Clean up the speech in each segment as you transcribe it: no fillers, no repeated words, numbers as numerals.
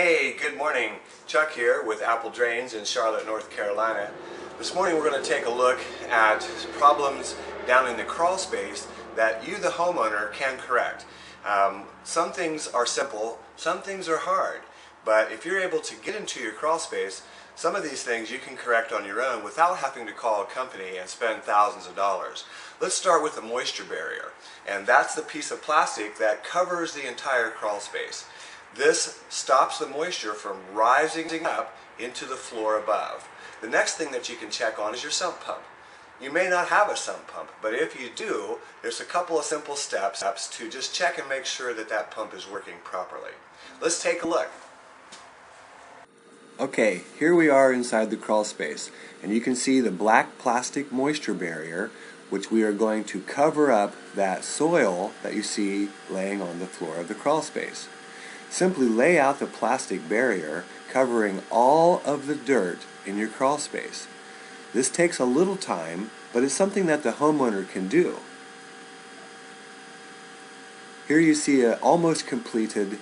Hey, good morning. Chuck here with Apple Drains in Charlotte, North Carolina. This morning we're going to take a look at problems down in the crawl space that you, the homeowner, can correct. Some things are simple, some things are hard, but if you're able to get into your crawl space, some of these things you can correct on your own without having to call a company and spend thousands of dollars. Let's start with the moisture barrier, and that's the piece of plastic that covers the entire crawl space. This stops the moisture from rising up into the floor above. The next thing that you can check on is your sump pump. You may not have a sump pump, but if you do, there's a couple of simple steps to just check and make sure that that pump is working properly. Let's take a look. Okay, here we are inside the crawl space, and you can see the black plastic moisture barrier, which we are going to cover up that soil that you see laying on the floor of the crawl space. Simply lay out the plastic barrier covering all of the dirt in your crawl space. This takes a little time, but it's something that the homeowner can do. Here you see an almost completed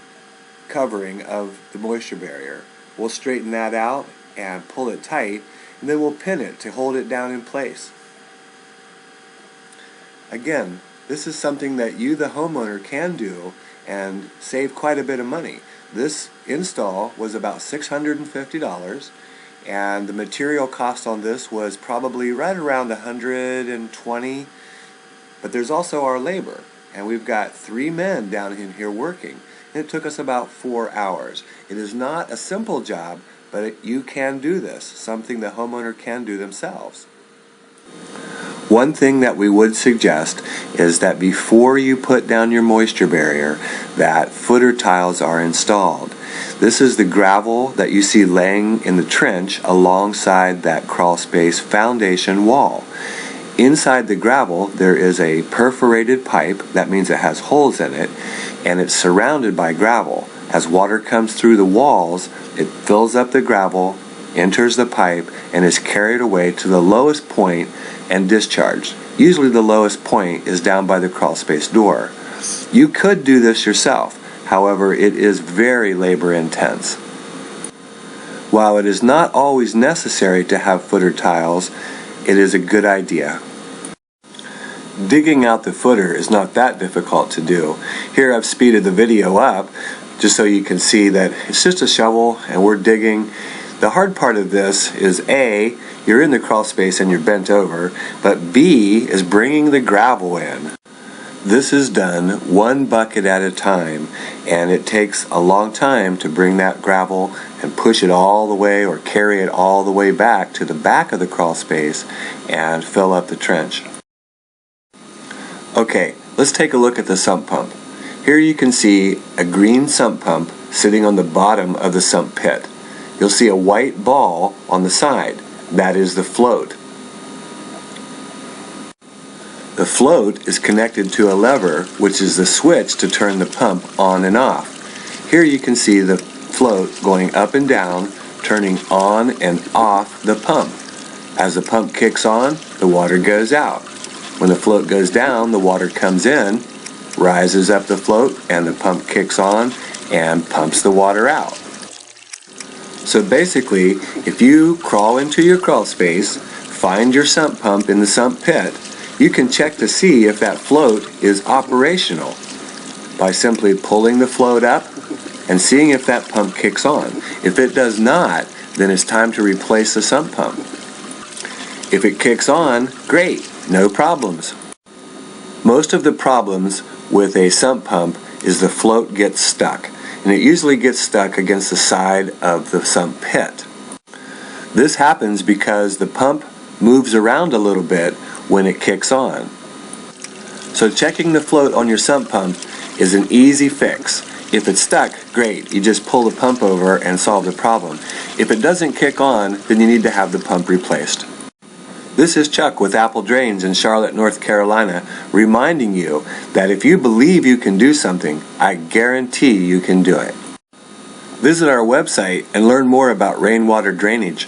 covering of the moisture barrier. We'll straighten that out and pull it tight, and then we'll pin it to hold it down in place. Again, this is something that you, the homeowner, can do and save quite a bit of money. This install was about $650, and the material cost on this was probably right around $120, but there's also our labor, and we've got 3 men down in here working, and it took us about 4 hours. It is not a simple job, but you can do this, something the homeowner can do themselves. One thing that we would suggest is that before you put down your moisture barrier, that footer tiles are installed. This is the gravel that you see laying in the trench alongside that crawl space foundation wall. Inside the gravel there is a perforated pipe, that means it has holes in it, and it's surrounded by gravel. As water comes through the walls, it fills up the gravel, enters the pipe, and is carried away to the lowest point and discharged. Usually the lowest point is down by the crawl space door. You could do this yourself, however it is very labor intense. While it is not always necessary to have footer tiles, it is a good idea. Digging out the footer is not that difficult to do. Here I've speeded the video up just so you can see that it's just a shovel and we're digging. The hard part of this is A, you're in the crawl space and you're bent over, but B is bringing the gravel in. This is done 1 bucket at a time, and it takes a long time to bring that gravel and push it all the way or carry it all the way back to the back of the crawl space and fill up the trench. Okay, let's take a look at the sump pump. Here you can see a green sump pump sitting on the bottom of the sump pit. You'll see a white ball on the side. That is the float. The float is connected to a lever, which is the switch to turn the pump on and off. Here you can see the float going up and down, turning on and off the pump. As the pump kicks on, the water goes out. When the float goes down, the water comes in, rises up the float, and the pump kicks on and pumps the water out. So basically, if you crawl into your crawl space, find your sump pump in the sump pit, you can check to see if that float is operational by simply pulling the float up and seeing if that pump kicks on. If it does not, then it's time to replace the sump pump. If it kicks on, great, no problems. Most of the problems with a sump pump is the float gets stuck, and it usually gets stuck against the side of the sump pit. This happens because the pump moves around a little bit when it kicks on. So checking the float on your sump pump is an easy fix. If it's stuck, great, you just pull the pump over and solve the problem. If it doesn't kick on, then you need to have the pump replaced. This is Chuck with Apple Drains in Charlotte, North Carolina, reminding you that if you believe you can do something, I guarantee you can do it. Visit our website and learn more about rainwater drainage.